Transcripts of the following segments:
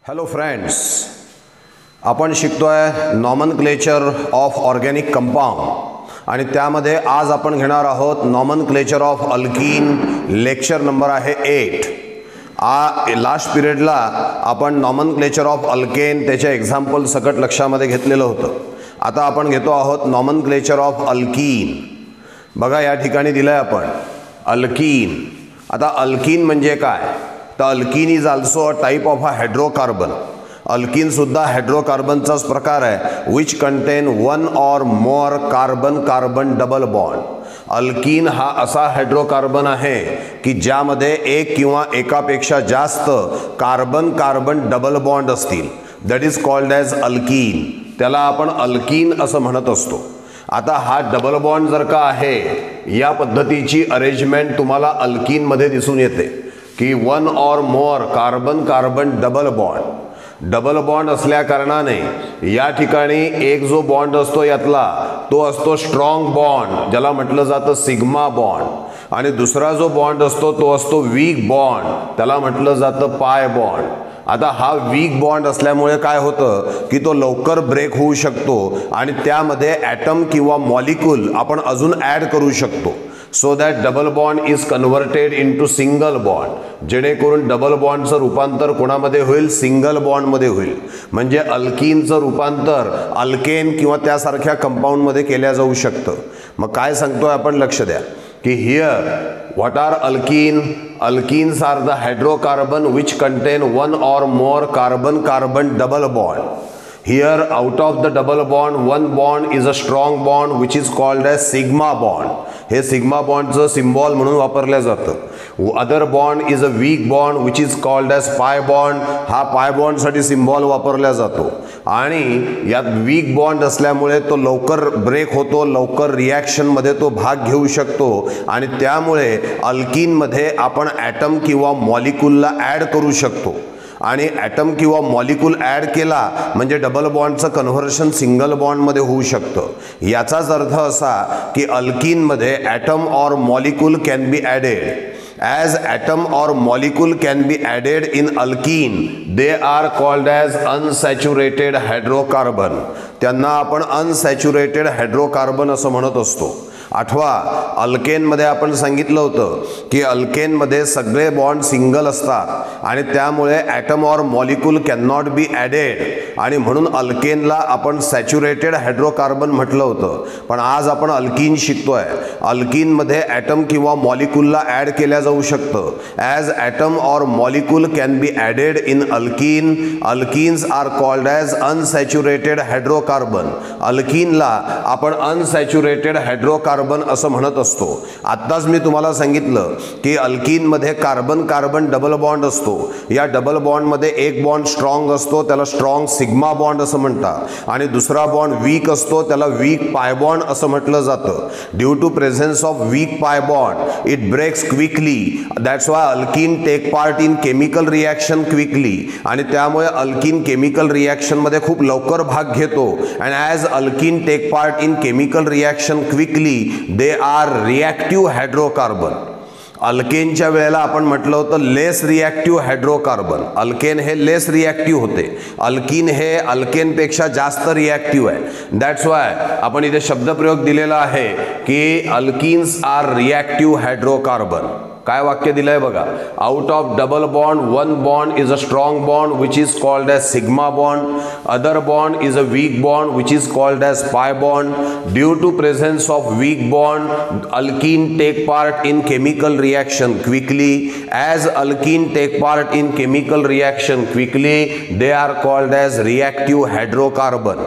Hello friends, आपण शिकतोय nomenclature of organic compound आणि त्यामध्ये आज आपण घेणार आहोत nomenclature of alkyne. Lecture number आहे 8. लास्ट पिरियडला आपण नॉमनक्लेचर ऑफ अल्केन त्याचे एक्झाम्पल सकट लक्षामध्ये घेतलेलं होतं. आता आपण घेतो आहोत नॉमनक्लेचर ऑफ अल्कीन. बघा या ठिकाणी दिलंय आपण अल्कीन. आता अल्कीन म्हणजे काय तर alkene is also a type of a hydrocarbon. Alkyne सुद्धा हायड्रोकार्बनचाच प्रकार आहे which contain one or more carbon carbon double bond. Alkyne हा असा हायड्रोकार्बन आहे की ज्यामध्ये एक किंवा एकापेक्षा जास्त कार्बन कार्बन डबल बॉन्ड असतील. That is called as alkyne. त्याला आपण अल्कीन असं म्हणत असतो. आता हा डबल बॉन्ड जर का आहे, या पद्धतीची अरेंजमेंट तुम्हाला अल्कीनमध्ये दिसून येते की one or more carbon carbon double bond. Double bond असल्या कारणाने या ठिकाणी एक जो बॉन्ड असतो यातला तो असतो स्ट्रॉंग बॉन्ड, ज्याला म्हटलं जातं सिग्मा बॉन्ड. आणि दुसरा जो बॉन्ड असतो तो असतो वीक बॉन्ड, त्याला म्हटलं जातं पाय बॉन्ड. आता हा वीक बॉन्ड असल्यामुळे काय होतं की तो लवकर ब्रेक होऊ शकतो आणि त्यामध्ये ॲटम किंवा मॉलिक्यूल आपण अजून ॲड करू शकतो. So that double bond is converted into single bond. जेणेकरून डबल बॉन्डचं रूपांतर कोणामध्ये होईल, सिंगल बॉन्डमध्ये होईल. म्हणजे अल्कीनचं रूपांतर अल्केन किंवा त्यासारख्या कंपाऊंडमध्ये केल्या जाऊ शकतं. मग काय सांगतोय आपण, लक्ष द्या की here what are alkene. Alkenes are the hydrocarbon which contain one or more carbon carbon double bond. Here out of the double bond one bond is a strong bond which is called as sigma bond. हे sigma बॉन्डचं symbol म्हणून वापरलं जातं. Other bond is a weak bond which is called as pi bond. हा pi बॉन्डसाठी symbol वापरला जातो. आणि यात वीक बॉन्ड असल्यामुळे तो लवकर ब्रेक होतो, लवकर रिॲक्शनमध्ये तो भाग घेऊ शकतो आणि त्यामुळे अल्कीनमध्ये आपण ॲटम किंवा मॉलिक्यूलला ॲड करू शकतो. आणि ॲटम किंवा मॉलिक्यूल ॲड केला म्हणजे डबल बॉन्डचं कन्व्हर्शन सिंगल बॉन्डमध्ये होऊ शकतं. याचाच अर्थ असा की अल्कीनमध्ये atom or molecule can be added. As atom or molecule can be added in alkene they are called as unsaturated hydrocarbon. त्यांना आपण अनसॅच्युरेटेड हायड्रोकार्बन असं म्हणत असतो. आठवा, अल्केनमध्ये आपण सांगितलं होतं की अल्केनमध्ये सगळे बॉन्ड सिंगल असतात आणि त्यामुळे atom or molecule can not be added आणि म्हणून अल्केनला आपण सॅच्युरेटेड हायड्रोकार्बन म्हटलं होतं. पण आज आपण अल्कीन शिकतोय. अल्कीनमध्ये ॲटम किंवा मॉलिक्यूलला ॲड केल्या जाऊ शकतं. As atom or molecule can be added in alkene, alkenes are called as unsaturated hydrocarbon. अल्कीनला आपण अनसॅच्युरेटेड हायड्रोकार्बन असं म्हणत असतो. आत्ताच मी तुम्हाला सांगितलं की अल्कीनमध्ये कार्बन कार्बन डबल बॉन्ड असतो. या डबल बॉन्डमध्ये एक बॉन्ड स्ट्रॉंग असतो, त्याला स्ट्रॉंग सिग्मा बॉन्ड असं म्हणतात. आणि दुसरा बॉन्ड वीक असतो, त्याला वीक पाय बॉन्ड असं म्हटलं जातं. Due to presence of weak pi bond it breaks quickly. That's why alkene take part in chemical reaction quickly. आणि त्यामुळे अल्कीन केमिकल रिॲक्शनमध्ये खूप लवकर भाग घेतो. And as alkene take part in chemical reaction quickly they are reactive hydrocarbon. अल्केनच्या वेळेला आपण म्हटलं होतं लेस रिॲक्टिव्ह हायड्रोकार्बन. अल्केन हे लेस रिॲक्टिव्ह होते. अल्कीन हे अल्केनपेक्षा जास्त रिॲक्टिव्ह आहे. दॅट्स वाय आपण इथे शब्दप्रयोग दिलेला आहे की अल्कीन्स आर रिॲक्टिव्ह हायड्रोकार्बन. काय वाक्य दिलंय बघा, out of double bond one bond is a strong bond which is called as sigma bond. Other bond is a weak bond which is called as pi bond. Due to presence of weak bond alkene take part in chemical reaction quickly. As alkene take part in chemical reaction quickly they are called as reactive hydrocarbon.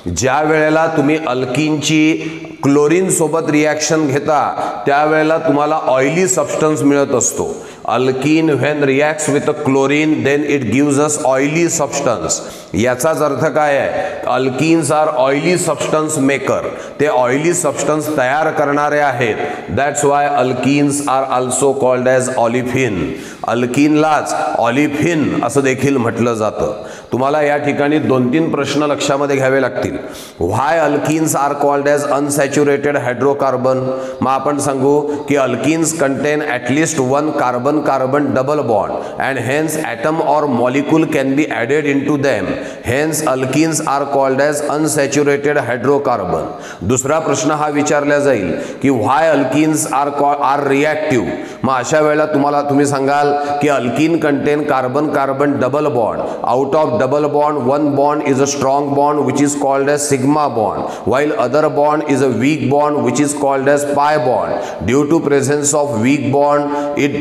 ज्या वेळेला तुम्ही अल्कीनची chlorine सोबत reaction घेता त्यावेळेला तुम्हाला oily substance मिळत असतो. Alkene when reacts with a chlorine then it gives us oily substance. याचाच अर्थ काय आहे, alkenes are oily substance maker, ते ऑइली सबस्टन्स तयार करणारे आहेत. That's why alkenes are also called as olefin. अल्किनलाच ऑलिफिन असं देखील म्हटलं जातं. तुम्हाला या ठिकाणी 2-3 प्रश्न लक्षामध्ये घ्यावे लागतील. Why alkenes are called as unsaturated hydrocarbon. मग आपण सांगू की alkenes contain at least 1 carbon carbon double bond and hence atom or molecule can be added into them. Hence alkenes are called as unsaturated hydrocarbon. दुसरा प्रश्न हा विचारला जाईल की व्हाय अल्किन्स आर रिॲक्टिव्ह. मग अशा वेळेला तुम्ही सांगाल की alkene content carbon carbon double bond. Out of double bond, one bond is a strong bond which is called as sigma bond, while other bond is a weak bond which is called as pi bond. Due to presence of weak bond,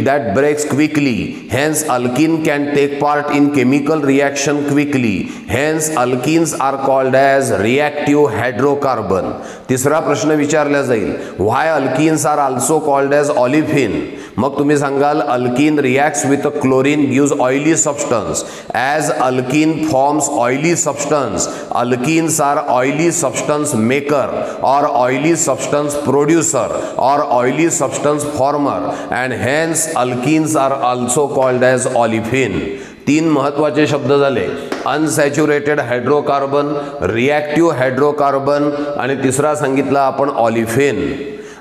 that breaks quickly. Hence, alkene can take part in chemical reaction quickly. Hence, alkenes are called as reactive hydrocarbon. तिसरा प्रश्न विचारला जाईल, why alkenes are also called as olefin. मग तुम्ही सांगाल alkene reacts with chlorine gives oily substance. As alkene forms oily substance, alkenes are oily substance maker or oily substance producer or oily substance former, and hence alkenes are also called as olefin. 3 महत्त्वाचे शब्द झाले, unsaturated hydrocarbon, reactive hydrocarbon आणि तिसरा सांगितला आपण ऑलिफिन.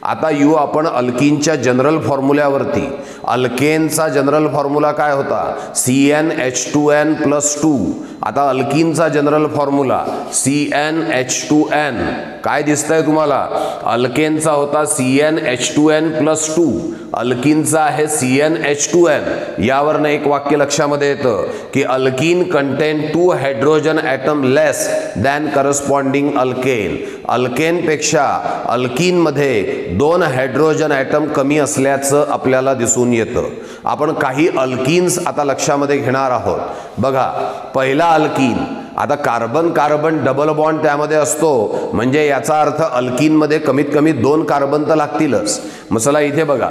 आता येऊ आपण अल्किनच्या जनरल फॉर्म्युल्यावरती. अल्केनचा जनरल फॉर्म्युला काय होता, CnH2n+2. आता अल्किनचा जनरल फॉर्म्युला CnH2n. काय दिसतंय तुम्हाला, अल्केनचा होता CnH2n+2, अल्किनचा आहे CnH2n. यावरनं एक वाक्य लक्षामध्ये येतं की alkene contain 2 hydrogen atom less than corresponding alkane. अल्केनपेक्षा अल्किनमध्ये 2 हायड्रोजन ॲटम कमी असल्याचं आपल्याला दिसून येतं. आपण काही अल्किन्स आता लक्षामध्ये घेणार आहोत. बघा, पहिला अल्किन, आता कार्बन कार्बन डबल बॉन्ड त्यामध्ये असतो, म्हणजे याचा अर्थ अल्किनमध्ये कमीत कमी 2 कार्बन तर लागतीलच. मग चला इथे बघा,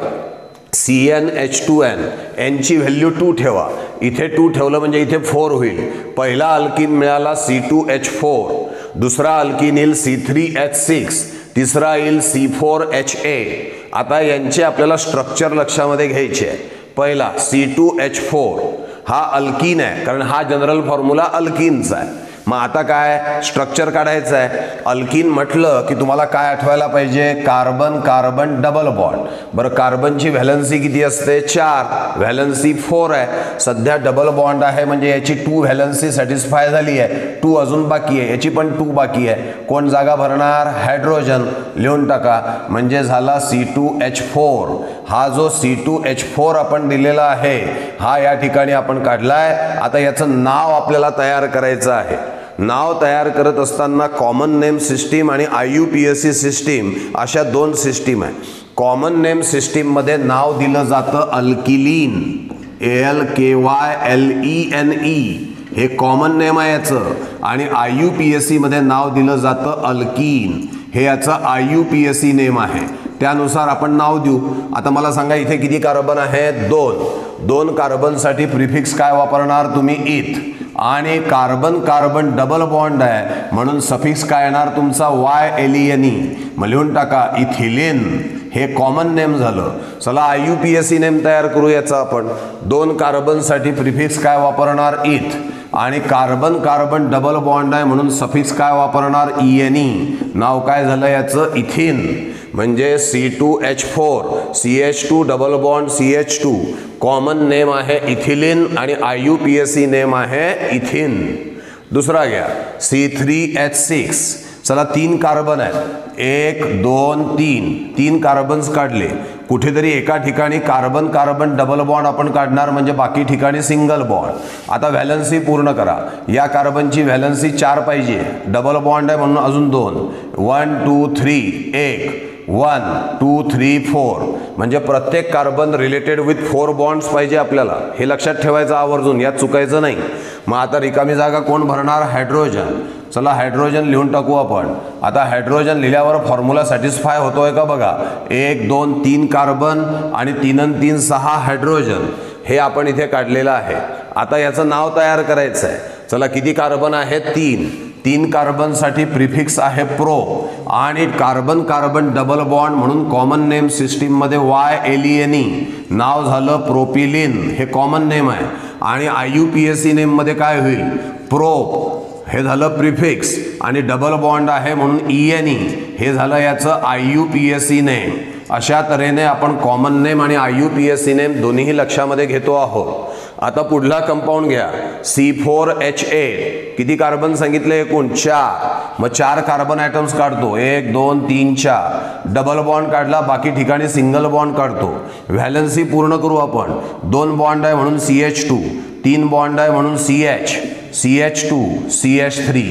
CnH2n, n ची व्हॅल्यू 2 ठेवा. इथे 2 ठेवलं म्हणजे इथे 4 होईल. पहिला अल्किन मिळाला C2H4, दुसरा अल्किन येईल C3H6, तिसरा येईल C4HA. आता यांचे आपल्याला स्ट्रक्चर लक्षामध्ये घ्यायचे आहे. पहिला C2H4 हा अल्किन आहे, कारण हा जनरल फॉर्म्युला अल्किनचा आहे. मग आता काय स्ट्रक्चर काढायचं आहे. अल्किन म्हटलं की तुम्हाला काय आठवायला पाहिजे, कार्बन कार्बन डबल बॉन्ड. बरं, कार्बनची व्हॅलन्सी किती असते, 4, व्हॅलन्सी 4 आहे. सध्या डबल बॉन्ड आहे म्हणजे याची 2 व्हॅलन्सी सॅटिस्फाय झाली आहे, 2 अजून बाकी आहे, याची पण 2 बाकी आहे. कोण जागा भरणार, हायड्रोजन. लिहून टाका, म्हणजे झाला C2H4. हा जो C2H4 आपण दिलेला आहे हा या ठिकाणी आपण काढलाय. आता याचं नाव आपल्याला तयार करायचं आहे. नाव तयार करत असताना कॉमन नेम सिस्टीम आणि IUPAC सिस्टीम अशा 2 सिस्टीम आहे. कॉमन नेम सिस्टीम मध्ये नाव दिलं जातं अल्किलीन, ALKYLENE, हे कॉमन नेम आहे याचं. आणि IUPAC मध्ये नाव दिलं जातं अल्कीन, हे याचं IUPAC नेम आहे. त्यानुसार आपण नाव देऊ. आता मला सांगा इथे किती कार्बन आहेत, 2 कार्बनसाठी प्रिफिक्स काय वापरणार तुम्ही, इथ. आणि कार्बन कार्बन डबल बॉन्ड आहे म्हणून सफिक्स काय येणार तुमचा YLENE. मग लिहून टाका, इथिलीन. हे कॉमन नेम झालं. चला IUPAC नेम तयार करू याचा आपण. 2 कार्बनसाठी प्रिफिक्स काय वापरणार, इथ. आणि कार्बन कार्बन डबल बॉन्ड आहे म्हणून सफिक्स काय वापरणार, ENE. नाव काय झालं याचं, इथिन. म्हणजे C2H4, CH2 double bond CH2, common name आहे इथिलीन आणि IUPAC नेम आहे इथिन. दुसरा घ्या, C3H6. चला 3 कार्बन आहेत, 1 2 3 कार्बन्स काढले. कुठेतरी एका ठिकाणी कार्बन कार्बन डबल बॉन्ड आपण काढणार, म्हणजे बाकी ठिकाणी सिंगल बॉन्ड. आता व्हॅलन्सी पूर्ण करा. या कार्बनची व्हॅलन्सी 4 पाहिजे, डबल बॉन्ड आहे म्हणून अजून 2, 1 2 3, 1 1 2 3 4, म्हणजे प्रत्येक कार्बन रिलेटेड विथ 4 बॉन्ड्स पाहिजे आपल्याला. हे लक्षात ठेवायचं आवर्जून, यात चुकायचं नाही. मग आता रिकामी जागा कोण भरणार, हायड्रोजन. चला हायड्रोजन लिहून टाकू आपण. आता हायड्रोजन लिहिल्यावर फॉर्म्युला सॅटिस्फाय होतोय का बघा. 1 2 3 कार्बन आणि 3 आणि 3 6 हायड्रोजन. हे आपण इथे काढलेलं आहे. आता याचं नाव तयार करायचं आहे. चला किती कार्बन आहे 3. 3 कार्बनसाठी प्रिफिक्स आहे प्रो आणि कार्बन कार्बन डबल बॉन्ड म्हणून कॉमन नेम सिस्टीममध्ये YLENE नाव झालं प्रोपिलिन, हे कॉमन नेम आहे. आणि IUPAC नेममध्ये काय होईल, प्रोप हे झालं प्रिफिक्स आणि डबल बॉन्ड आहे म्हणून ENE हे झालं याचं IUPAC नेम. अशा तऱ्हेने आपण कॉमन नेम आणि IUPAC नेम दोन्हीही लक्षामध्ये घेतो आहोत. आता पुढला कंपाऊंड घ्या C4H8. किती कार्बन सांगितले एकूण 4. मग 4 कार्बन ॲटम्स काढतो, 1 2 3 4. डबल बॉन्ड काढला, बाकी ठिकाणी सिंगल बॉन्ड काढतो. व्हॅलन्सी पूर्ण करू आपण. 2 बॉन्ड आहे म्हणून CH2, 3 बॉन्ड आहे म्हणून CH, CH2 CH3.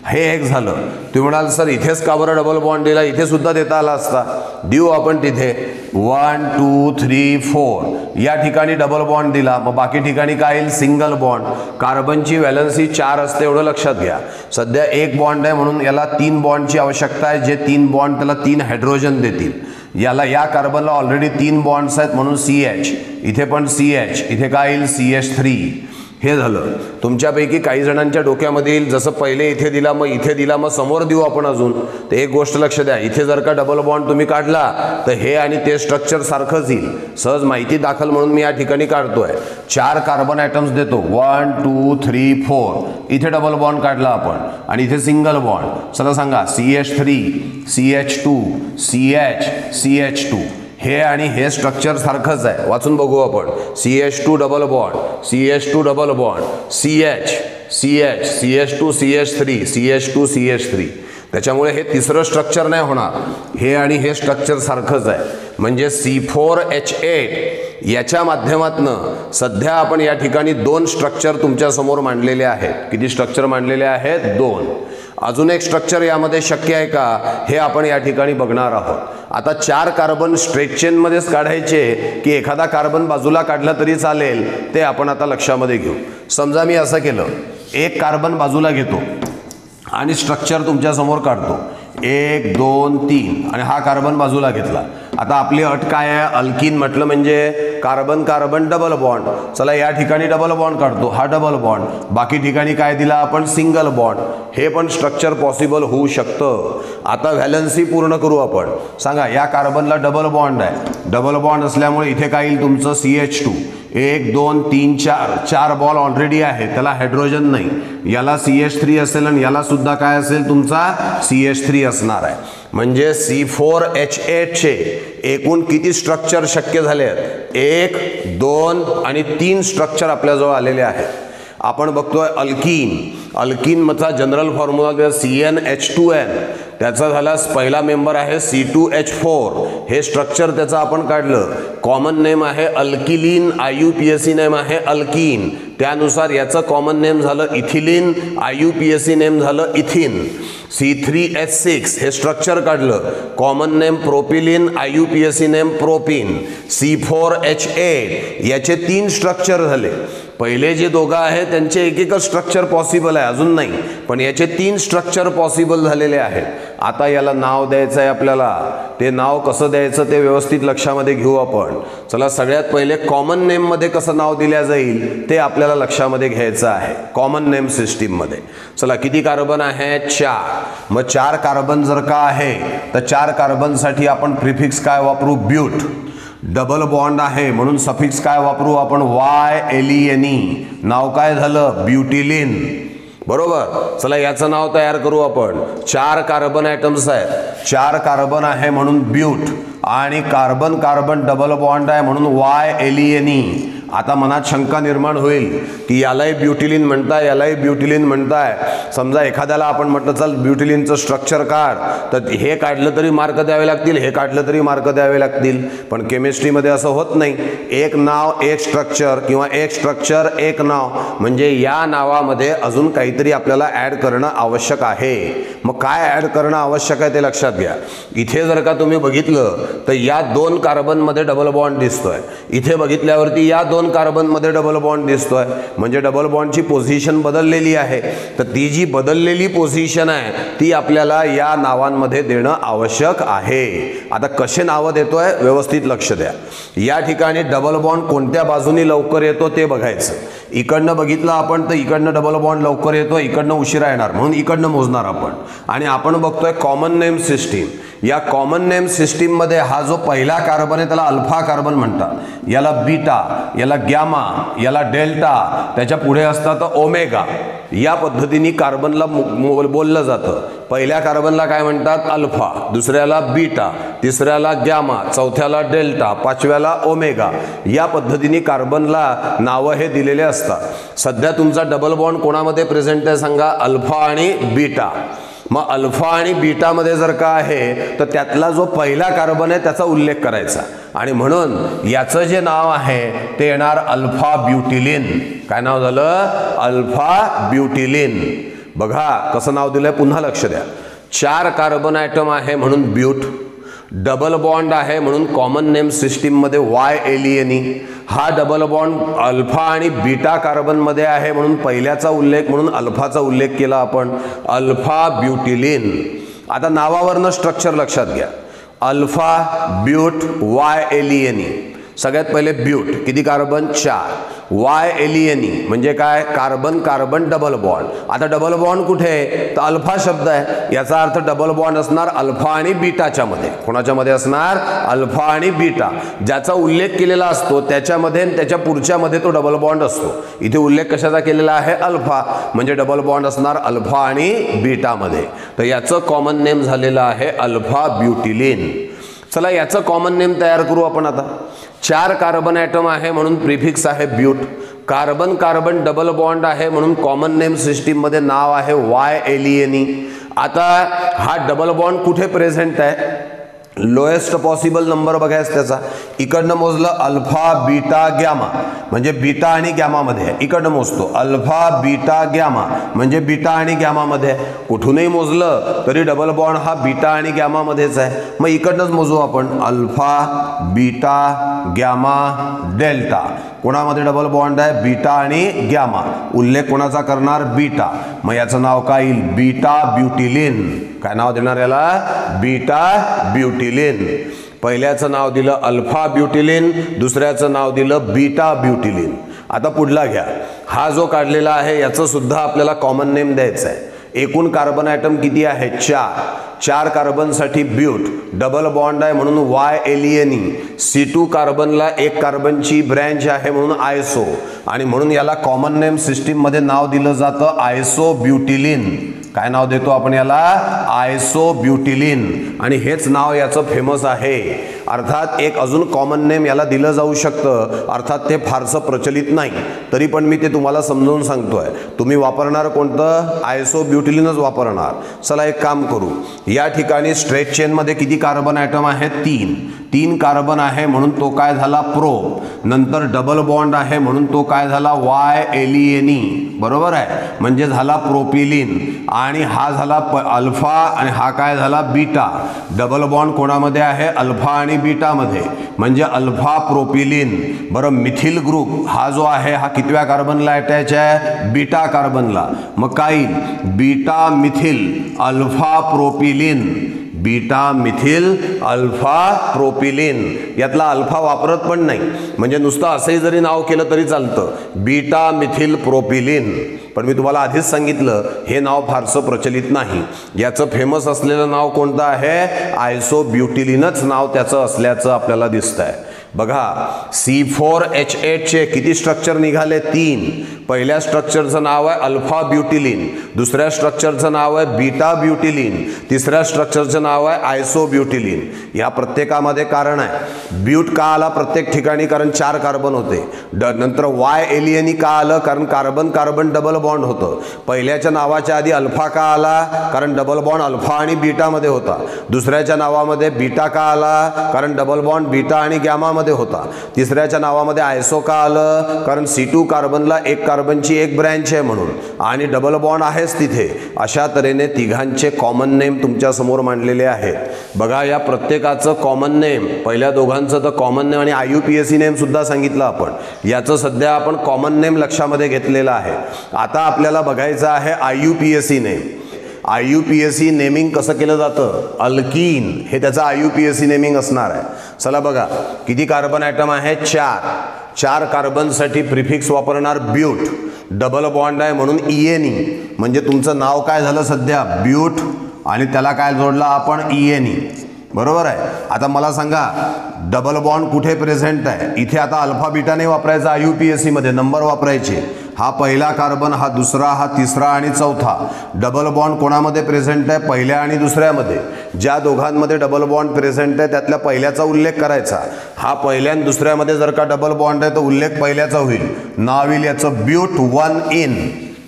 हे एक झालं. तुम्ही म्हणाल सर इथेच का बरं डबल बॉन्ड दिला, इथे सुद्धा देता आला असता. देऊ आपण तिथे 1 2 3 4 या ठिकाणी डबल बॉन्ड दिला, मग बाकी ठिकाणी काय येईल, सिंगल बॉन्ड. कार्बनची व्हॅलन्सी 4 असते एवढं लक्षात घ्या. सध्या 1 बॉन्ड आहे म्हणून याला 3 बॉन्डची आवश्यकता आहे. जे 3 बॉन्ड त्याला 3 हायड्रोजन देतील. याला या कार्बनला ऑलरेडी 3 बॉन्ड्स आहेत म्हणून CH, इथे पण CH, इथे काय येईल CH3. हे झालं. तुमच्यापैकी काही जणांच्या डोक्यामध्ये येईल जसं पहिले इथे दिला मग इथे दिला मग समोर देऊ आपण अजून. तर एक गोष्ट लक्ष द्या, इथे जर का डबल बॉन्ड तुम्ही काढला तर हे आणि ते स्ट्रक्चर सारखंच येईल. सहज माहिती दाखल म्हणून मी या ठिकाणी काढतोय. 4 कार्बन ॲटम्स देतो 1 2 3 4. इथे डबल बॉन्ड काढला आपण आणि इथे सिंगल बॉन्ड. चला सांगा CH3 CH2 CH CH2. हे आणि हे स्ट्रक्चर सारखंच आहे. वाचून बघू आपण. CH2 double bond, CH2 double bond, CH CH CH2 CH3 CH2 CH3. त्याच्यामुळे हे तिसरं स्ट्रक्चर नाही होणार. हे आणि हे स्ट्रक्चर सारखंच आहे. म्हणजे C4H8 याच्या माध्यमातनं सध्या आपण या ठिकाणी 2 स्ट्रक्चर तुमच्या समोर मांडलेले आहेत. किती स्ट्रक्चर मांडलेले आहेत, 2. अजून एक स्ट्रक्चर यामध्ये शक्य आहे का, हे आपण या ठिकाणी बघणार आहोत. आता 4 कार्बन स्ट्रेट चेन मध्येच काढायचे की एखादा कार्बन बाजूला काढला तरी चालेल, ते आपण आता लक्षामध्ये घेऊ. समजा मी असं केलं, 1 कार्बन बाजूला घेतो आणि स्ट्रक्चर तुमच्या समोर काढतो 1 2 3 आणि हा कार्बन बाजूला घेतला. आता आपली अट काय आहे, अल्कीन म्हटलं म्हणजे कार्बन कार्बन डबल बॉन्ड. चला या ठिकाणी डबल बॉन्ड काढतो, हा डबल बॉन्ड. बाकी ठिकाणी काय दिला आपण, सिंगल बॉन्ड. हे पण स्ट्रक्चर पॉसिबल होऊ शकतं. आता व्हॅलन्सी पूर्ण करू आपण. सांगा या कार्बनला डबल बॉन्ड आहे. डबल बॉन्ड असल्यामुळे इथे काय येईल तुमचं CH2. 1 2 3 4 4 बॉल ऑलरेडी आहे, त्याला हायड्रोजन नाही. याला CH3 असेल आणि याला सुद्धा काय असेल तुमचा CH3 असणार आहे. म्हणजे C4H8 चे एकूण किती स्ट्रक्चर शक्य झाले आहेत, 1 2 आणि 3 स्ट्रक्चर आपल्याजवळ आलेले आहेत. आपण बघतोय अल्कीन. अल्कीन मधला जनरल फॉर्म्युला CnH2n. त्याचा झाला पहिला मेंबर आहे C2H4. हे स्ट्रक्चर त्याचं आपण काढलं. कॉमन नेम आहे अल्किलीन, IUPAC नेम आहे अल्कीन. त्यानुसार याचं कॉमन नेम झालं इथिलीन, IUPAC नेम झालं इथिन. C3H6 हे स्ट्रक्चर काढलं. Common name propylene, IUPAC name propyne. C4H8 याचे 3 स्ट्रक्चर झाले. पहिले जे दोघं आहेत त्यांचे एक स्ट्रक्चर पॉसिबल आहे, अजून नाही. पण याचे 3 स्ट्रक्चर पॉसिबल झालेले आहेत. आता याला नाव द्यायचं आहे आपल्याला. ते नाव कसं द्यायचं ते व्यवस्थित लक्षामध्ये घेऊ आपण. चला सगळ्यात पहिले कॉमन नेम मध्ये कसं नाव दिल्या जाईल ते आपल्याला लक्षामध्ये घ्यायचं आहे. कॉमन नेम सिस्टीम मध्ये चला किती कार्बन आहे, 4. मग 4 कार्बन जर का आहे तर 4 कार्बनसाठी आपण प्रिफिक्स काय वापरू, ब्यूट. डबल बॉन्ड आहे म्हणून सफिक्स काय वापरू आपण, YLENE. नाव काय झालं, ब्युटिलिन. बरोबर. चला याचं नाव तयार करू आपण. 4 कार्बन ॲटम्स आहेत, 4 कार्बन आहे म्हणून ब्यूट आणि कार्बन कार्बन डबल बॉन्ड आहे म्हणून YLENE. आता मनात शंका निर्माण होईल की यालाही ब्युटिलिन म्हणताय, यालाही ब्युटिलिन म्हणताय. समजा एखाद्याला आपण म्हटलं चल ब्युटिलिनचं स्ट्रक्चर काढ, तर हे काढलं तरी मार्क द्यावे लागतील, हे काढलं तरी मार्क द्यावे लागतील. पण केमिस्ट्रीमध्ये असं होत नाही. एक नाव एक स्ट्रक्चर किंवा एक स्ट्रक्चर एक नाव. म्हणजे या नावामध्ये अजून काहीतरी आपल्याला ॲड करणं आवश्यक आहे. मग काय ॲड करणं आवश्यक आहे ते लक्षात घ्या. इथे जर का तुम्ही बघितलं तर या 2 कार्बनमध्ये डबल बॉन्ड दिसतोय. इथे बघितल्यावरती या 2 कार्बनमध्ये डबल बॉन्ड दिसतोय. म्हणजे डबल बॉन्डची पोझिशन बदललेली आहे. तर ती जी बदललेली पोझिशन आहे ती आपल्याला या नावांमध्ये देणं आवश्यक आहे. आता कसे नावं देतोय व्यवस्थित लक्ष द्या. या ठिकाणी डबल बॉन्ड कोणत्या बाजूनी लवकर येतो ते बघायचं. इकडनं बघितलं आपण तर इकडनं डबल बॉन्ड लवकर येतो, इकडनं उशिरा येणार म्हणून इकडनं मोजणार आपण. आणि आपण बघतोय कॉमन नेम सिस्टीम. या कॉमन नेम सिस्टीम मध्ये हा जो पहिला कार्बन आहे त्याला अल्फा कार्बन म्हणतात, याला बीटा, याला गॅमा, याला डेल्टा, त्याच्या पुढे असतात ओमेगा. या पद्धतीने कार्बनला बोललं जातं. पहिल्या कार्बनला काय म्हणतात अल्फा, दुसऱ्याला बीटा, तिसऱ्याला गॅमा, चौथ्याला डेल्टा, पाचव्याला ओमेगा. या पद्धतीने कार्बनला नावं हे दिलेले असतात. सध्या तुमचा डबल बॉन्ड कोणामध्ये प्रेझेंट आहे सांगा, अल्फा आणि बीटा. मग अल्फा आणि बीटामध्ये जर का आहे तर त्यातला जो पहिला कार्बन आहे त्याचा उल्लेख करायचा. आणि म्हणून याचं जे नाव आहे ते येणार अल्फा ब्युटिलिन. काय नाव झालं, अल्फा ब्युटिलिन. बघा कसं नाव दिलंय, पुन्हा लक्ष द्या. 4 कार्बन ॲटम आहे म्हणून ब्यूट, डबल बॉन्ड आहे म्हणून कॉमन नेम सिस्टीम मध्ये YLENE. हा डबल बॉन्ड अल्फा आणि बीटा कार्बन मध्ये आहे म्हणून पहिल्याचा उल्लेख म्हणून अल्फाचा उल्लेख केला आपण, अल्फा ब्युटिलिन. आता नावावरनं स्ट्रक्चर लक्षात घ्या. Alpha butylene YLENE. सगळ्यात पहिले ब्यूट, किती कार्बन 4. YLENE म्हणजे काय, कार्बन कार्बन डबल बॉन्ड. आता डबल बॉन्ड कुठे आहे तर अल्फा शब्द आहे, याचा अर्थ डबल बॉन्ड असणार अल्फा आणि बीटाच्या मध्ये. कोणाच्या मध्ये असणार, अल्फा आणि बीटा. ज्याचा उल्लेख केलेला असतो त्याच्यामध्ये आणि त्याच्या पुढच्या मध्ये तो डबल बॉन्ड असतो. इथे उल्लेख कशाचा केलेला आहे, अल्फा, म्हणजे डबल बॉन्ड असणार अल्फा आणि बीटा मध्ये. तर याचं कॉमन नेम झालेलं आहे अल्फा ब्युटिलिन. चला याचं कॉमन नेम तयार करू आपण. आता 4 कार्बन ॲटम आहे म्हणून प्रिफिक्स आहे but. Carbon carbon double bond आहे म्हणून कॉमन नेम सिस्टीम मध्ये नाव आहे YLENE. आता हा डबल बॉन्ड कुठे प्रेझेंट आहे, लोएस्ट पॉसिबल नंबर बघायचं त्याचा. इकडनं मोजलं अल्फा बीटा गॅमा म्हणजे बीटा आणि गॅमा मध्ये, इकडनं मोजतो अल्फा बीटा गॅमा म्हणजे बीटा आणि गॅमा मध्ये. कुठूनही मोजलं तरी डबल बॉन्ड हा बीटा आणि गॅमा मध्येच आहे. मग इकडनंच मोजू आपण अल्फा बीटा गॅमा डेल्टा. कोणामध्ये डबल बॉन्ड आहे, बीटा आणि गॅमा. उल्लेख कोणाचा करणार, बीटा. मग याचं नाव काय येईल, बीटा ब्युटिलिन. काय नाव देणार याला, बीटा ब्युटिलिन. पहिल्याचं नाव दिलं अल्फा ब्युटिलिन, दुसऱ्याचं नाव दिलं बीटा ब्युटिलिन. आता पुढला घ्या. हा जो काढलेला आहे याचं सुद्धा आपल्याला कॉमन नेम द्यायचं आहे. एकूण कार्बन ॲटम किती आहे, 4. 4 कार्बनसाठी ब्यूट, डबल बॉन्ड आहे म्हणून YLENE. C2 कार्बनला 1 कार्बनची ब्रँच आहे म्हणून आयसो. आणि म्हणून याला कॉमन नेम सिस्टीम मध्ये नाव दिलं जातं आयसो ब्युटिलिन. काय नाव देतो आपण याला, आयसो ब्युटिलिन. आणि हेच नाव याचं फेमस आहे. अर्थात एक अजून कॉमन नेम याला दिलं जाऊ शकतं, अर्थात ते फारसं प्रचलित नाही, तरी पण मी ते तुम्हाला समजावून सांगतोय. तुम्ही वापरणार कोणतं, आयसो ब्युटिलिनच वापरणार. चला एक काम करू. या ठिकाणी स्ट्रेच चेन मध्ये किती कार्बन ॲटम आहे, 3 कार्बन आहे म्हणून तो काय झाला प्रोप. नंतर डबल बॉन्ड आहे म्हणून तो काय झाला YLENE. बरोबर आहे, म्हणजे झाला प्रोपिलिन. आणि हा झाला अल्फा आणि हा काय झाला बीटा. डबल बॉन्ड कोणामध्ये आहे, अल्फा आणि बीटा मध्ये, म्हणजे अल्फा प्रोपिलिन. बरं मिथिल ग्रुप हा जो आहे हा कितव्या कार्बनला अटॅच आहे, बीटा कार्बनला. मग काय, beta methyl alpha propylene. Beta methyl alpha propylene. यातला अल्फा वापरत पण नाही, म्हणजे नुसतं असंही जरी नाव केलं तरी चालतं, बीटा मिथिल प्रोपिलिन. पण मी तुम्हाला आधीच सांगितलं हे नाव फारसं प्रचलित नाही. याचं फेमस असलेलं नाव कोणतं आहे, आयसो ब्युटिलिनच नाव त्याचं असल्याचं आपल्याला दिसतंय. बघा C4H8 चे किती स्ट्रक्चर निघाले, 3. पहिल्या स्ट्रक्चरचं नाव आहे अल्फा ब्युटिलिन, दुसऱ्या स्ट्रक्चरचं नाव आहे बीटा ब्युटिलिन, तिसऱ्या स्ट्रक्चरचं नाव आहे आयसो ब्युटिलिन. या प्रत्येकामध्ये कारण आहे. ब्यूट का आला प्रत्येक ठिकाणी, कारण 4 कार्बन होते. नंतर YLENE का आलं, कारण कार्बन कार्बन डबल बॉन्ड होतं. पहिल्याच्या नावाच्या आधी अल्फा का आला, कारण डबल बॉन्ड अल्फा आणि बीटा मध्ये होता. दुसऱ्याच्या नावामध्ये बीटा का आला, कारण डबल बॉन्ड बीटा आणि गॅमा मध्ये नावामध्ये होता. तिसऱ्याच्या नावामध्ये आयसो का आलं? कारण C2 कार्बनला एक कार्बनची एक ब्रँच आहे म्हणून, आणि डबल बॉन्ड आहेच तिथे. अशा तऱ्हेने तिघांचे कॉमन नेम तुमच्या समोर मांडलेले आहेत. बघा, या प्रत्येकाचं कॉमन नेम, पहिल्या दोघांचं तर कॉमन नेम आणि IUPAC नेम सुद्धा सांगितलं आपण. याचं सध्या आपण कॉमन नेम लक्षामध्ये घेतलेलं आहे. आता आपल्याला बघायचं आहे IUPAC नेम. IUPAC नेमिंग कसं केलं जातं? अल्कीन हे त्याचं IUPAC नेमिंग असणार आहे. चला बघा, किती कार्बन ॲटम आहे? 4 कार्बनसाठी प्रिफिक्स वापरणार ब्यूट. डबल बॉन्ड आहे म्हणून ENE, म्हणजे तुमचं नाव काय झालं सध्या? ब्यूट, आणि त्याला काय जोडला आपण? ENE. बरोबर आहे. आता मला सांगा, डबल बॉन्ड कुठे प्रेझेंट आहे? इथे आता अल्फा बीटा नाही वापरायचा, IUPAC मध्ये नंबर वापरायचे. हा पहिला कार्बन, हा दुसरा, हा तिसरा आणि चौथा. डबल बॉन्ड कोणामध्ये प्रेझेंट आहे? पहिल्या आणि दुसऱ्यामध्ये. ज्या दोघांमध्ये डबल बॉन्ड प्रेझेंट आहे त्यातल्या पहिल्याचा उल्लेख करायचा. हा पहिल्या आणि दुसऱ्यामध्ये जर का डबल बॉन्ड आहे तर उल्लेख पहिल्याचा होईल. नाव येईल याचं ब्यूट 1 इन.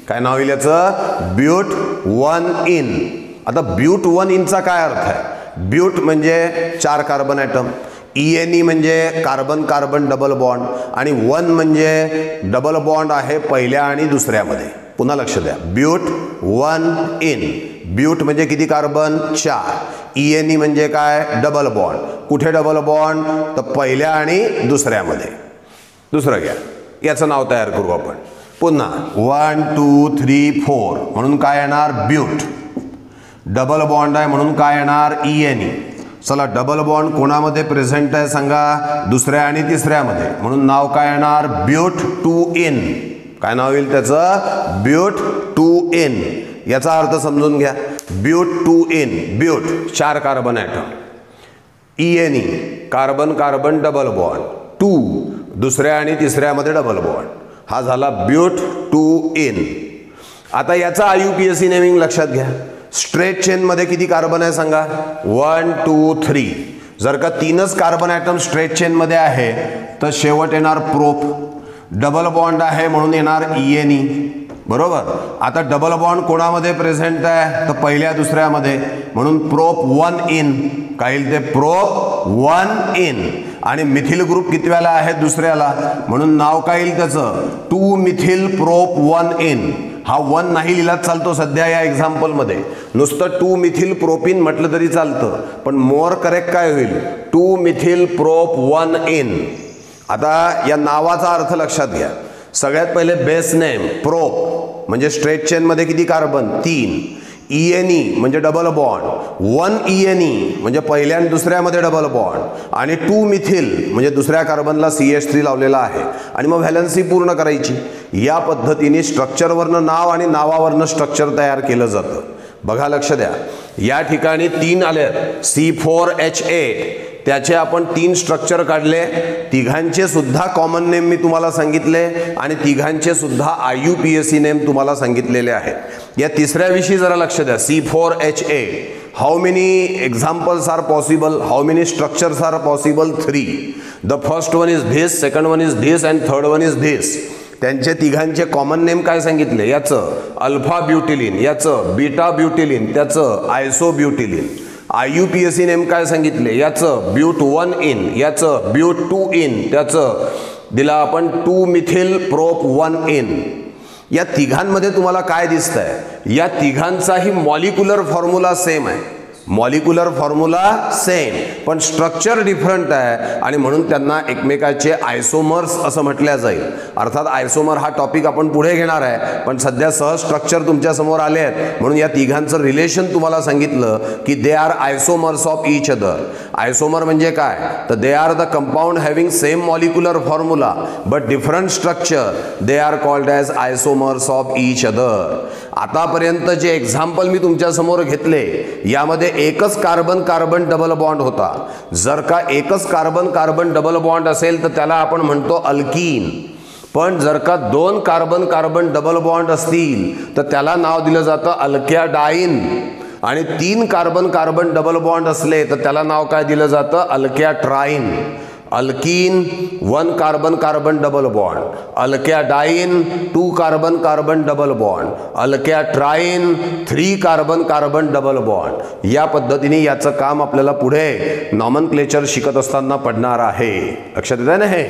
काय नाव येईल याचं? But 1 ene. आता ब्यूट 1 इनचा काय अर्थ आहे? ब्यूट म्हणजे 4 कार्बन ॲटम, ENE म्हणजे कार्बन कार्बन डबल बॉन्ड, आणि 1 म्हणजे डबल बॉन्ड आहे पहिल्या आणि दुसऱ्यामध्ये. पुन्हा लक्ष द्या, ब्यूट 1 इन. ब्यूट म्हणजे किती कार्बन? 4. ENE म्हणजे काय? Double bond. कुठे डबल बॉन्ड? तर पहिल्या आणि दुसऱ्यामध्ये. दुसरं घ्या, याचं नाव तयार करू आपण. पुन्हा 1 2 3 4 म्हणून काय येणार? ब्यूट. डबल बॉन्ड आहे म्हणून काय येणार? ENE. चला, डबल बॉन्ड कोणामध्ये प्रेझेंट आहे सांगा? दुसऱ्या आणि तिसऱ्यामध्ये, म्हणून नाव काय येणार? But 2 ene. काय नाव येईल त्याचं? But 2 ene. याचा अर्थ समजून घ्या. But 2 ene. But 4 carbon atom, ENE carbon carbon double bond, 2 दुसऱ्या आणि तिसऱ्यामध्ये डबल बॉन्ड. हा झाला ब्यूट 2 इन. आता याचा IUPAC नेमिंग लक्षात घ्या. स्ट्रेट चेन मध्ये किती कार्बन आहे सांगा? 1 2 3. जर का 3च कार्बन ॲटम स्ट्रेट चेन मध्ये आहे तर शेवट येणार प्रोप. डबल बॉन्ड आहे म्हणून येणार ENE. बरोबर. आता डबल बॉन्ड कोणामध्ये प्रेझेंट आहे? तर पहिल्या दुसऱ्यामध्ये, म्हणून प्रोप 1 इन. काय येईल ते? Prop 1 in. आणि मिथिल ग्रुप कितव्याला आहे? दुसऱ्याला, म्हणून नाव काय येईल त्याचं? 2 मिथिल प्रोप 1 इन. हा 1 नाही लिहिलाच चालतो सध्या या एक्झाम्पलमध्ये. नुसतं 2 मिथिल प्रोपिन म्हटलं तरी चालतं, पण मोर करेक्ट काय होईल? 2 मिथिल प्रोप 1 इन. आता या नावाचा अर्थ लक्षात घ्या. सगळ्यात पहिले बेस नेम प्रोप म्हणजे स्ट्रेट चेन मध्ये किती कार्बन? 3. ENE म्हणजे डबल बॉन्ड, 1 ENE म्हणजे पहिल्या आणि दुसऱ्यामध्ये डबल बॉन्ड, आणि 2 मिथिल म्हणजे दुसऱ्या कार्बनला CH3 लावलेला आहे, आणि मग व्हॅलन्सी पूर्ण करायची. या पद्धतीने स्ट्रक्चरवरनं नाव आणि नावावरनं स्ट्रक्चर तयार केलं जातं. बघा, लक्ष द्या. या ठिकाणी 3 आले, C4H8. त्याचे आपण 3 स्ट्रक्चर काढले. तिघांचे सुद्धा कॉमन नेम मी तुम्हाला सांगितले, आणि तिघांचे सुद्धा IUPAC नेम तुम्हाला सांगितलेले आहेत. या तिसऱ्याविषयी जरा लक्ष द्या. C4H8. How many examples are possible? How many structures are possible? 3. The first one is this, second one is this, and third one is this. त्यांचे तिघांचे कॉमन नेम काय सांगितले? याचं अल्फा ब्युटिलिन, याचं बीटा ब्युटिलिन, त्याचं आयसो ब्युटिलिन. IUPAC नेम काय सांगितले? याचं ब्यूट 1 इन, याचं ब्यूट 2 इन, त्याचं दिला आपण 2 मिथिल प्रोप 1 इन. या तिघांमध्ये तुम्हाला काय दिसतंय? या तिघांचाही मॉलिक्युलर फॉर्म्युला सेम आहे. मॉलिक्युलर फॉर्म्युला सेम, पण स्ट्रक्चर डिफरंट आहे, आणि म्हणून त्यांना एकमेकाचे आयसोमर्स असं म्हटल्या जाईल. अर्थात आयसोमर हा टॉपिक आपण पुढे घेणार आहे, पण सध्या सहज स्ट्रक्चर तुमच्या समोर आले आहेत म्हणून या तिघांचं रिलेशन तुम्हाला सांगितलं की they are isomers of each other. Isomer म्हणजे काय? तर they are the compound having same molecular formula but different structure. They are called as isomers of each other. आतापर्यंत जे एक्झाम्पल मी तुमच्या समोर घेतले यामध्ये एकच कार्बन कार्बन डबल बॉन्ड होता. जर का एकच कार्बन कार्बन डबल बॉन्ड असेल तर त्याला आपण म्हणतो अल्कीन. पण जर का 2 कार्बन कार्बन डबल बॉन्ड असतील तर त्याला नाव दिलं जातं अल्कॅडाइन. आणि 3 कार्बन कार्बन डबल बॉन्ड असले तर त्याला नाव काय दिलं जातं? Alkatriene. Alkene 1 carbon carbon double bond, alkadiene 2 carbon carbon double bond, alkatriene 3 carbon carbon double bond. या पद्धतीने याचं काम आपल्याला पुढे नॉमनक्लेचर शिकत असताना पडणार आहे. लक्षात येतं ना हे.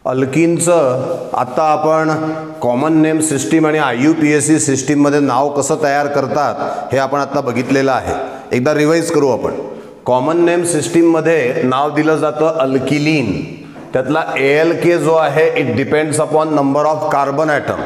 अल्कीनचं आत्ता आपण कॉमन नेम सिस्टीम आणि IUPAC सिस्टीममध्ये नाव कसं तयार करतात हे आपण आत्ता बघितलेलं आहे. एकदा रिवाईज करू आपण. कॉमन नेम सिस्टीममध्ये नाव दिलं जातं अल्किलीन. त्यातला ALK जो आहे it depends upon number of carbon atom.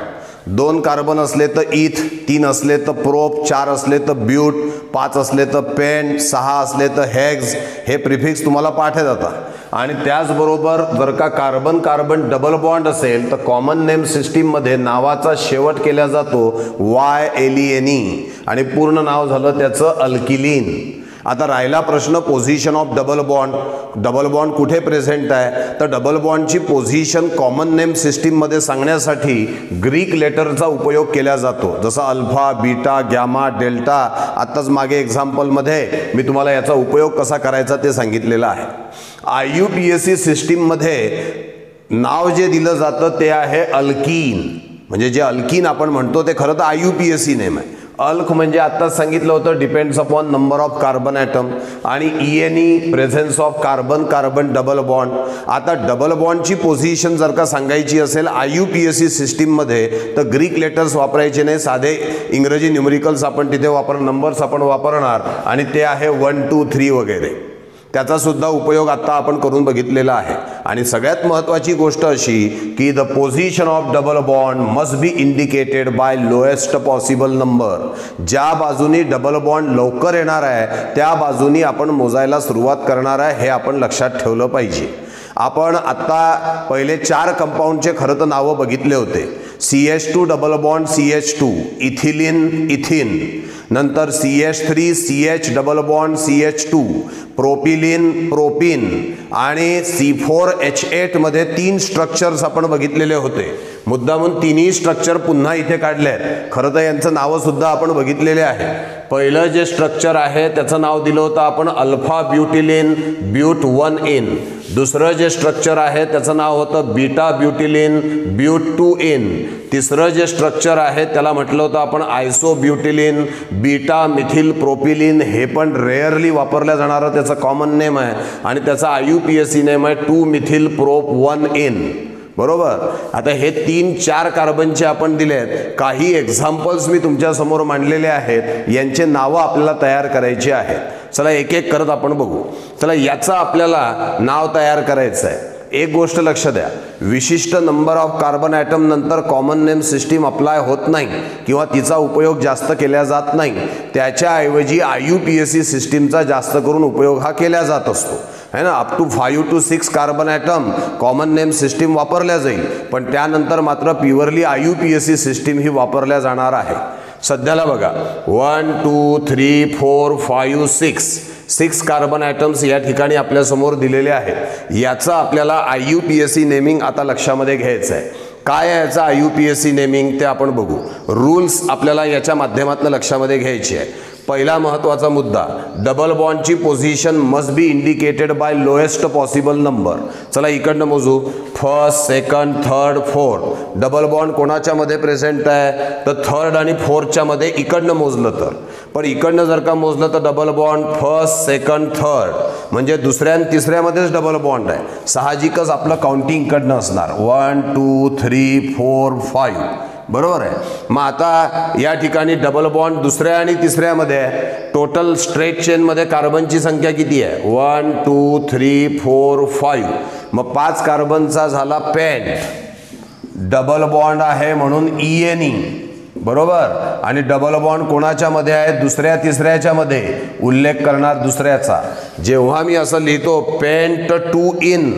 2 carbon असले तर इथ, 3 असले तर प्रोप, 4 असले तर ब्यूट, 5 असले तर पेंट, 6 असले तर हेक्स. हे प्रिफिक्स तुम्हाला पाठ जातात. आणि त्याचबरोबर जर का कार्बन कार्बन डबल बॉन्ड असेल तर कॉमन नेम सिस्टीममध्ये नावाचा शेवट केला जातो YLENE आणि पूर्ण नाव झालं त्याचं अल्किलीन. आता राहिला प्रश्न position of double bond. Double bond कुठे प्रेझेंट आहे तर डबल बॉन्डची पोझिशन कॉमन नेम सिस्टीममध्ये सांगण्यासाठी ग्रीक लेटरचा उपयोग केला जातो. जसं अल्फा, बीटा, गॅमा, डेल्टा. आत्ताच मागे एक्झाम्पलमध्ये मी तुम्हाला याचा उपयोग कसा करायचा ते सांगितलेलं आहे. IUPAC सिस्टीममध्ये नाव जे दिलं जातं ते आहे अल्कीन. म्हणजे जे अल्कीन आपण म्हणतो ते खरं तर IUPAC नेम आहे. अल्क म्हणजे आत्ताच सांगितलं होतं depends upon number of carbon atom आणि ENE presence of carbon carbon double bond. आता डबल बॉन्डची पोझिशन जर का सांगायची असेल IUPAC सिस्टीममध्ये तर ग्रीक लेटर्स वापरायचे नाही. साधे इंग्रजी न्यूमरिकल्स आपण तिथे नंबर्स आपण वापरणार आणि ते आहे 1 2 3 वगैरे. त्याचा सुद्धा उपयोग आता आपण करून बघितलेला आहे. आणि सगळ्यात महत्त्वाची गोष्ट अशी की the position of double bond must be indicated by lowest possible number. ज्या बाजूनी डबल बॉन्ड लवकर येणार आहे त्या बाजूनी आपण मोजायला सुरुवात करणार आहे हे आपण लक्षात ठेवलं पाहिजे. आपण आत्ता पहिले 4 कंपाऊंडचे खरं तर नावं बघितले होते. CH2 double bond CH2, ethylene इथिन, नंतर CH3 CH double bond CH2, propylene propyne आणि C4H8 मध्ये 3 स्ट्रक्चर्स आपण बघितलेले होते. मुद्दामून तिन्ही स्ट्रक्चर पुन्हा इथे काढले आहेत. खरं तर यांचं नावं सुद्धा आपण बघितलेले आहे. पहिलं जे स्ट्रक्चर आहे त्याचं नाव दिलं होतं आपण अल्फा ब्युटिलिन ब्यूट 1N. दुसरं जे स्ट्रक्चर आहे त्याचं नाव होतं बीटा ब्युटिलिन ब्यूट 2N. तिसरं जे स्ट्रक्चर आहे त्याला म्हटलं होतं आपण आयसोब्युटिलिन बीटा मिथिल प्रोपिलिन. हे पण रेअरली वापरल्या जाणारं त्याचं कॉमन नेम आहे आणि त्याचा IUPAC नेम आहे 2 मिथिल प्रोप 1N. बरोबर. आता हे 3-4 कार्बनचे आपण दिलेत. काही एक्झाम्पल्स मी तुमच्या समोर मांडलेले आहेत. यांचे नावं आपल्याला तयार करायची आहेत. चला एक एक करत आपण बघू. चला याचं आपल्याला नाव तयार करायचं आहे. एक गोष्ट लक्ष द्या, विशिष्ट नंबर ऑफ कार्बन ॲटम नंतर कॉमन नेम सिस्टीम अप्लाय होत नाही किंवा तिचा उपयोग जास्त केला जात नाही. त्याच्याऐवजी IUPAC सिस्टीमचा जास्त करून उपयोग हा केला जात असतो है ना. Up to 5 to 6 carbon atom common name system वापरल्या जाईल. पण त्यानंतर मात्र प्युअरली IUPAC सिस्टीम ही वापरल्या जाणार आहे. सध्याला बघा 1 2 3 4 5 6 कार्बन ॲटम्स या ठिकाणी आपल्यासमोर दिलेले आहेत. याचं आपल्याला IUPAC नेमिंग आता लक्षामध्ये घ्यायचं आहे. काय आहे याचं IUPAC नेमिंग ते आपण बघू. रूल्स आपल्याला याच्या माध्यमातून लक्षामध्ये घ्यायची आहे. पहिला महत्त्वाचा मुद्दा, डबल बॉन्डची position must be indicated by lowest possible number. चला इकडनं मोजू. First, second, third, fourth. Double bond कोणाच्या मध्ये प्रेझेंट आहे तर थर्ड आणि फोर्थच्या मध्ये इकडनं मोजलं तर. पण इकडनं जर का मोजलं तर double bond first, second, third म्हणजे दुसऱ्या आणि तिसऱ्यामध्येच डबल बॉन्ड आहे. साहजिकच आपलं काउंटिंग इकडनं असणार 1 2 3 4 5. बरोबर आहे. मग आता या ठिकाणी डबल बॉन्ड दुसऱ्या आणि तिसऱ्यामध्ये आहे. टोटल स्ट्रेट चेनमध्ये कार्बनची संख्या किती आहे 1 2 3 4 5. मग 5 कार्बनचा झाला पेंट. डबल बॉन्ड आहे म्हणून ENE. बरोबर. आणि डबल बॉन्ड कोणाच्या मध्ये आहे दुसऱ्या तिसऱ्याच्या मध्ये. उल्लेख करणार दुसऱ्याचा. जेव्हा मी असं लिहितो पेंट 2N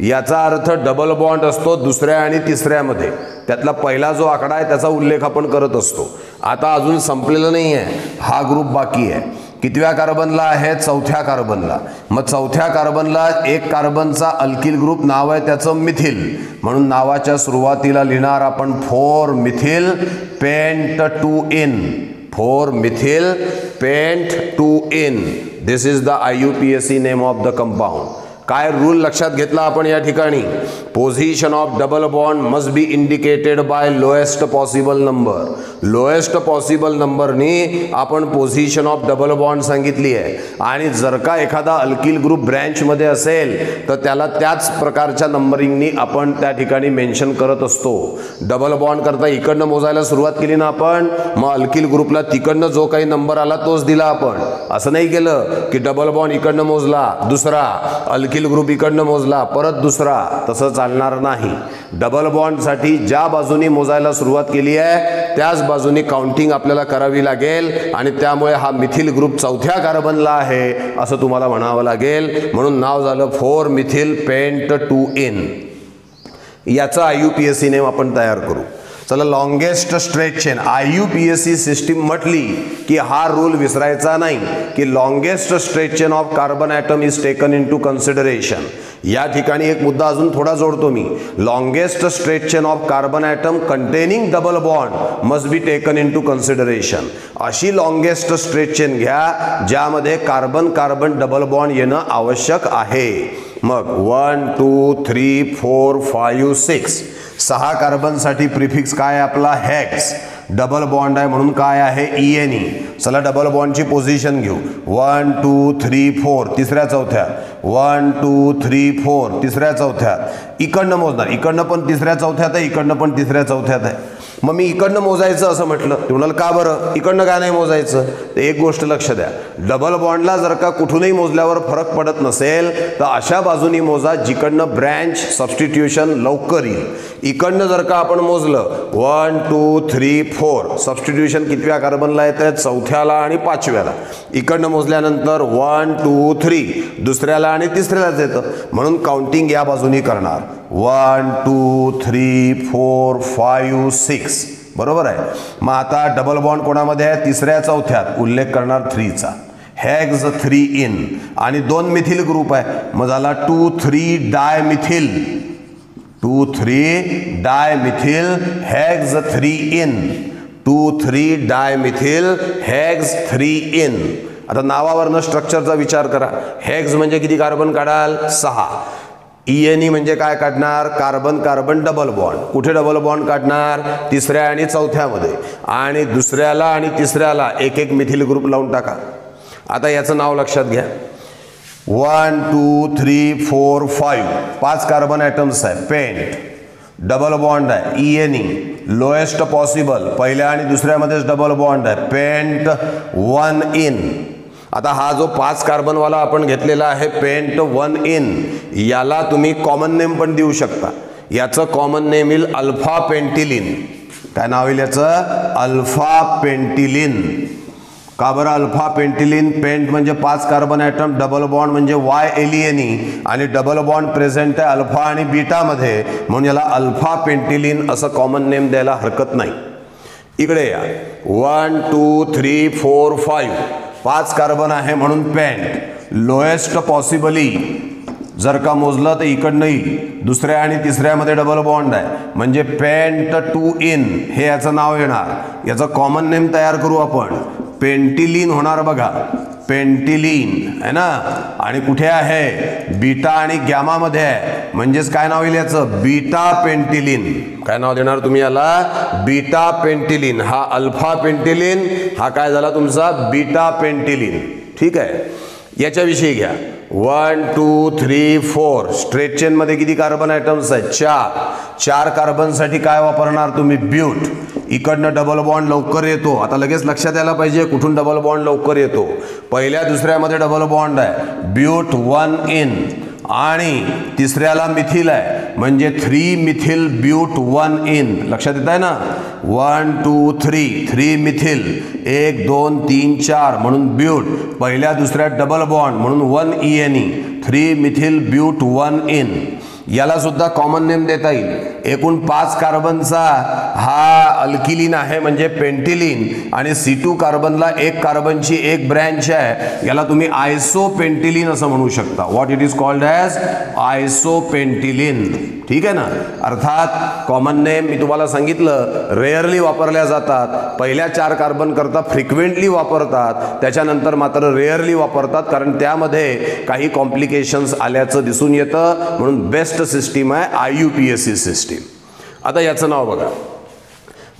याचा अर्थ डबल बॉन्ड असतो दुसऱ्या आणि तिसऱ्यामध्ये. त्यातला पहिला जो आकडा आहे त्याचा उल्लेख आपण करत असतो. आता अजून संपलेलं नाही आहे. हा ग्रुप बाकी आहे. कितव्या कार्बनला आहे चौथ्या कार्बनला. मग चौथ्या कार्बनला एक कार्बनचा अल्किल ग्रुप नाव आहे त्याचं मिथिल. म्हणून नावाच्या सुरुवातीला लिहिणार आपण 4 methyl pent 2N. 4 methyl pent 2N. Is the द IUPAC name of the compound. काय रूल लक्षात घेतला आपण या ठिकाणी? Position of double bond must be indicated by lowest possible number. Lowest possible नंबरनी आपण पोझिशन ऑफ डबल बॉन्ड सांगितली आहे. आणि जर का एखादा अल्किल ग्रुप ब्रँचमध्ये असेल तर त्याला त्याच प्रकारच्या नंबरिंगनी आपण त्या ठिकाणी मेन्शन करत असतो. डबल बॉन्ड करता इकडनं मोजायला सुरुवात केली ना आपण, मग अल्किल ग्रुपला तिकडनं जो काही नंबर आला तोच दिला आपण. असं नाही केलं की डबल बॉन्ड इकडनं मोजला दुसरा, अल्किल ग्रुप इकडनं मोजला परत दुसरा. तसं चालणार नाही. डबल बॉन्डसाठी ज्या बाजूनी मोजायला सुरुवात केली आहे त्याच बाजूनी काउंटिंग आपल्याला करावी लागेल. आणि त्यामुळे हा मिथिल ग्रुप चौथ्या कार्बनला आहे असं तुम्हाला म्हणावं लागेल. म्हणून नाव झालं 4 मिथिल पेंट 2N. याचा IUPAC नेम आपण तयार करू. चला, longest stretch chain IUPAC system म्हटली की हा रूल विसरायचा नाही की longest stretch chain of carbon atom is taken into consideration. या ठिकाणी एक मुद्दा अजून थोडा जोडतो मी. Longest stretch chain of carbon atom containing double bond must be taken into consideration. अशी लॉन्गेस्ट स्ट्रेच चेन घ्या ज्यामध्ये कार्बन कार्बन डबल बॉन्ड येणं आवश्यक आहे. मग 1 2 3 4 5 6 6 कार्बनसाठी प्रिफिक्स काय आहे आपला? हेक्स. डबल बॉन्ड आहे म्हणून काय आहे? ENE. चला डबल बॉन्डची पोझिशन घेऊ. 1 2 3 4 तिसऱ्या चौथ्यात, 1 2 3 4 तिसऱ्या चौथ्यात. इकडनं मोजणार, इकडनं पण तिसऱ्या चौथ्यात आहे, इकडनं पण तिसऱ्या चौथ्यात आहे. मग मी इकडनं मोजायचं असं म्हटलं, ते म्हणाल का बरं इकडनं का नाही मोजायचं? तर एक गोष्ट लक्ष द्या, डबल बॉन्डला जर का कुठूनही मोजल्यावर फरक पडत नसेल तर अशा बाजूनी मोजा जिकडनं ब्रँच सबस्टिट्यूशन लवकर येईल. इकडनं जर का आपण मोजलं 1 2 3 4 सबस्टिट्यूशन कितव्या कार्बनला येतं? चौथ्याला आणि पाचव्याला. इकडनं मोजल्यानंतर 1 2 3 दुसऱ्याला आणि तिसऱ्यालाच येतं. म्हणून काउंटिंग या बाजूनी करणार 1 2 3 4 5 6. बरोबर आहे. मग आता डबल बॉन्ड कोणामध्ये आहे? तिसऱ्या चौथ्यात. उल्लेख करणार 3 चा. हेक्स 3N आणि 2 मिथिल ग्रुप आहे. मग झाला 2 3 dimethyl, 2 3 dimethyl hex 3N, 2 3 dimethyl hex 3N. आता नावावरनं स्ट्रक्चरचा विचार करा. हेक्स म्हणजे किती कार्बन काढाल? 6. ENE म्हणजे काय काढणार? Carbon carbon double bond. कुठे डबल बॉन्ड काढणार? तिसऱ्या आणि चौथ्यामध्ये. आणि दुसऱ्याला आणि तिसऱ्याला एक एक मिथिल ग्रुप लावून टाका. आता याचं नाव लक्षात घ्या. 1 2 3 4 5 5 कार्बन ॲटम्स आहे. पेंट डबल बॉन्ड आहे. ENE लोएस्ट पॉसिबल, पहिल्या आणि दुसऱ्यामध्येच डबल बॉन्ड आहे. Pent 1N. आता हा जो 5 कार्बनवाला आपण घेतलेला आहे पेंट 1N, याला तुम्ही कॉमन नेम पण देऊ शकता. याचं कॉमन नेम येईल अल्फा पेंटिलिन. काय नाव येईल याचं? Alpha pentylene. का बरं अल्फा पेंटिलिन? पेंट म्हणजे 5 कार्बन ॲटम, डबल बॉन्ड म्हणजे YLENE आणि डबल बॉन्ड प्रेझेंट आहे अल्फा आणि बीटामध्ये, म्हणून याला अल्फा पेंटिलिन असं कॉमन नेम द्यायला हरकत नाही. इकडे या. 1 2 3 4 5 5 कार्बन आहे म्हणून पेंट. लोएस्ट पॉसिबली जर का मोजलं तर इकडनं येईल. दुसऱ्या आणि तिसऱ्यामध्ये डबल बॉन्ड आहे म्हणजे पेंट 2N हे याचं नाव येणार. याचं कॉमन नेम तयार करू आपण. पेंटिलिन होणार बघा. पेंटिलिन आहे ना. आणि कुठे आहे? बीटा आणि गॅमामध्ये आहे. म्हणजेच काय नाव येईल याचं? Beta pentylene. काय नाव देणार तुम्ही याला? Beta pentylene. हा अल्फा पेंटिलिन, हा काय झाला तुमचा? Beta pentylene. ठीक आहे. याच्याविषयी घ्या. 1 2 3 4 स्ट्रेट चेन मध्ये किती कार्बन ॲटम्स आहेत? 4 कार्बनसाठी काय वापरणार तुम्ही? ब्यूट. इकडनं डबल बॉन्ड लवकर येतो. आता लगेच लक्षात यायला पाहिजे कुठून डबल बॉन्ड लवकर येतो. पहिल्या दुसऱ्यामध्ये डबल बॉन्ड आहे. ब्यूट 1N आणि तिसऱ्याला मिथिल आहे म्हणजे 3 मिथिल ब्यूट 1N. लक्षात येत आहे ना? 1 2 3 मिथिल 1 2 3 4 म्हणून ब्यूट. पहिल्या दुसऱ्यात डबल बॉन्ड म्हणून 1ENE 3 मिथिल ब्यूट 1N. याला सुद्धा कॉमन नेम देता येईल. एकूण 5 कार्बनचा हा अल्किलीन आहे म्हणजे पेंटिलीन आणि C2 कार्बनला एक कार्बनची एक ब्रँच आहे, याला तुम्ही आयसोपेंटिलीन असं म्हणू शकता. What it is called as isopentylene. ठीक आहे ना. अर्थात कॉमन नेम मी तुम्हाला सांगितलं रेअरली वापरल्या जातात, पहिल्या 4 कार्बन करता फ्रिक्वेंटली वापरतात, त्याच्यानंतर मात्र रेअरली वापरतात कारण त्यामध्ये काही कॉम्प्लिकेशन्स आल्याचं दिसून येतं. म्हणून बेस्ट सिस्टीम आहे IUPAC सिस्टीम. आता याचं नाव बघा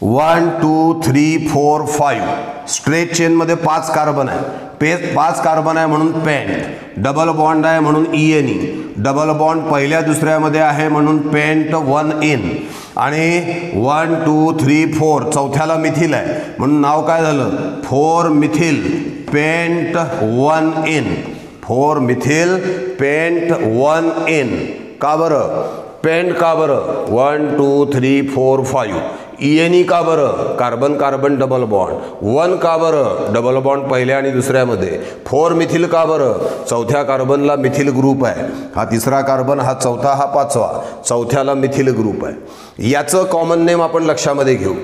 1 2 3 4 5 स्ट्रेट चेनमध्ये 5 कार्बन आहे. 5 कार्बन आहे म्हणून पेंट, डबल बॉन्ड आहे म्हणून ENE, डबल बॉन्ड पहिल्या दुसऱ्यामध्ये आहे म्हणून पेंट 1 इन आणि 1 2 3 4 चौथ्याला मिथिल आहे म्हणून नाव काय झालं 4 methyl pent 1 ene. 4 methyl pent 1 ene. का बरं पेंट? का बरं 1 2 3 4 5. ENE का बरं? Carbon carbon double bond. 1 का बरं? डबल बॉन्ड पहिल्या आणि दुसऱ्यामध्ये. 4 मिथिल का बरं? चौथ्या कार्बनला मिथिल ग्रुप आहे. हा तिसरा कार्बन, हा चौथा, हा पाचवा, चौथ्याला मिथिल ग्रुप आहे. याचं कॉमन नेम आपण लक्षामध्ये घेऊ.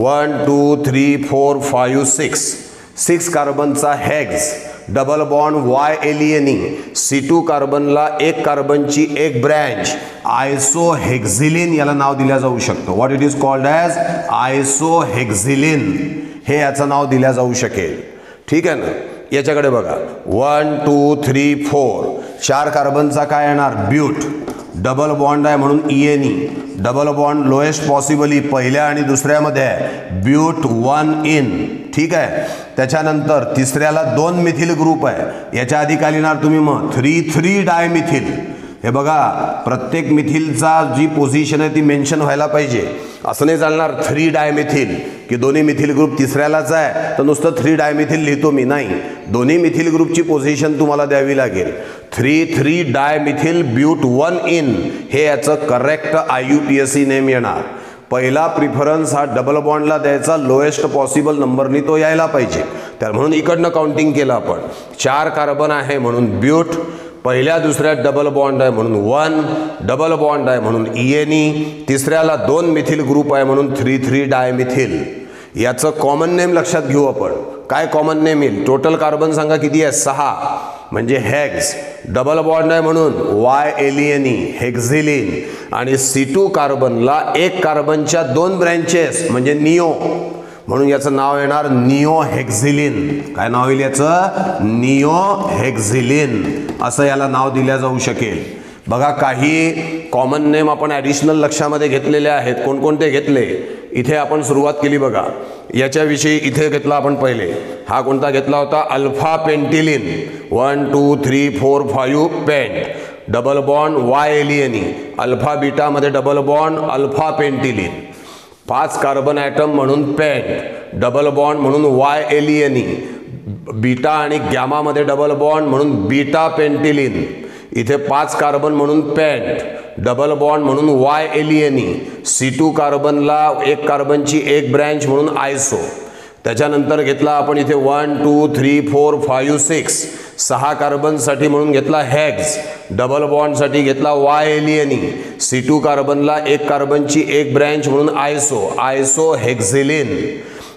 1 2 3 4 5 6 कार्बनचा hex, double bond YLENE. C2 कार्बनला एक कार्बनची एक ब्रँच आयसोहेक्झिलिन याला नाव दिल्या जाऊ शकतं. What it is called as isohexylene हे याचं नाव दिल्या जाऊ शकेल. ठीक आहे ना. याच्याकडे बघा 1 2 3 4 4 कार्बनचा काय येणार ब्यूट, डबल बॉन्ड आहे म्हणून ENE, double bond lowest possibly पहिल्या आणि दुसऱ्यामध्ये आहे ब्यूट 1 इन. ठीक आहे. त्याच्यानंतर तिसऱ्याला 2 मिथिल ग्रुप आहे. याच्या आधी काय लिहिणार तुम्ही मग 3 डायमिथिल. हे बघा प्रत्येक मिथिलचा जी पोझिशन आहे ती मेन्शन व्हायला पाहिजे. असं नाही चालणार 3 डायमिथिल की दोन्ही मिथिल ग्रुप तिसऱ्यालाच आहे तर नुसतं 3 डायमिथिल लिहितो मी. नाही, दोन्ही मिथिल ग्रुपची पोझिशन तुम्हाला द्यावी लागेल. 3 डायमिथिल ब्यूट 1 इन हे याचं करेक्ट IUPAC नेम येणार. पहिला प्रिफरन्स हा डबल बॉन्डला द्यायचा, लोएस्ट पॉसिबल नंबरनी तो यायला पाहिजे. तर म्हणून इकडनं काउंटिंग केलं आपण. 4 कार्बन आहे म्हणून ब्यूट, पहिल्या दुसऱ्यात डबल बॉन्ड आहे म्हणून 1, डबल बॉन्ड आहे म्हणून ENE, तिसऱ्याला 2 मिथिल ग्रुप आहे म्हणून 3 डायमिथिल. याचं कॉमन नेम लक्षात घेऊ आपण. काय कॉमन नेम येईल? टोटल कार्बन सांगा किती आहे? 6 म्हणजे हेक्स, डबल बॉन्ड आहे म्हणून YLENE हेक्झिलिन आणि C2 कार्बनला एक कार्बनच्या 2 ब्रँचेस म्हणजे निओ म्हणून याचं नाव येणार निओहेक्झिलिन. काय नाव येईल याचं? निओहेक्झिलिन असं याला नाव दिल्या जाऊ शकेल. बघा काही कॉमन नेम आपण ॲडिशनल लक्षामध्ये घेतलेले आहेत. कोणकोणते घेतले? इथे आपण सुरुवात केली बघा. याच्याविषयी इथे घेतला आपण पहिले. हा कोणता घेतला होता? Alpha pentylene. 1 2 3 4 5 pent, double bond YLENE, alpha बीटामध्ये double bond alpha pentylene. 5 carbon atom म्हणून पेंट, डबल बॉन्ड म्हणून YLENE, बीटा आणि गॅमामध्ये डबल बॉन्ड म्हणून बीटा पेंटिलिन. इथे 5 कार्बन म्हणून पेंट, डबल बॉन्ड म्हणून YLENE, C2 कार्बनला एक कार्बनची एक ब्रँच म्हणून आयसो. त्याच्यानंतर घेतला आपण इथे 1 2 3 4 5 6 कार्बनसाठी म्हणून घेतला हेक्स, डबल बॉन्डसाठी घेतला YLENE, C2 कार्बनला एक कार्बनची एक ब्रँच म्हणून आयसोहेक्झिलिन.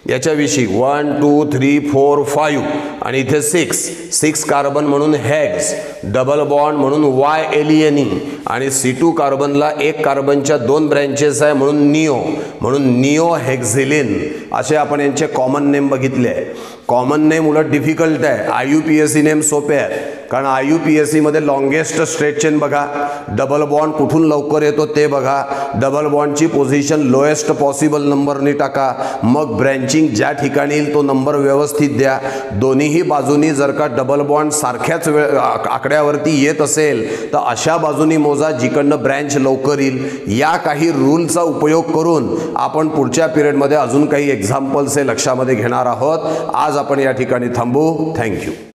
याच्याविषयी 1 2 3 4 5 आणि इथे 6 कार्बन म्हणून हेक्स, डबल बॉन्ड म्हणून YLENE आणि C2 कार्बनला एक कार्बनच्या 2 ब्रँचेस आहे म्हणून निओहेक्झिलिन. असे आपण यांचे कॉमन नेम बघितले आहे. कॉमन नेम उलट डिफिकल्ट आहे, IUPAC नेम सोपे आहे. कारण IUPAC मध्ये लॉंगेस्ट स्ट्रेट चेन बघा, डबल बॉन्ड कुठून लवकर येतो ते बघा, डबल बॉन्डची पोझिशन लोएस्ट पॉसिबल नंबरनी टाका, मग ब्रँचिंग ज्या ठिकाणी येईल तो नंबर व्यवस्थित द्या. दोन्हीही बाजूनी जर का डबल बॉन्ड सारख्याच आकड्यावरती येत असेल तर अशा बाजूनी मोजा जिकडनं ब्रँच लवकर येईल. या काही रूलचा उपयोग करून आपण पुढच्या पिरियडमध्ये अजून काही एक्झाम्पल्स हे लक्षामध्ये घेणार आहोत. आज आपण या ठिकाणी थांबू. थँक्यू.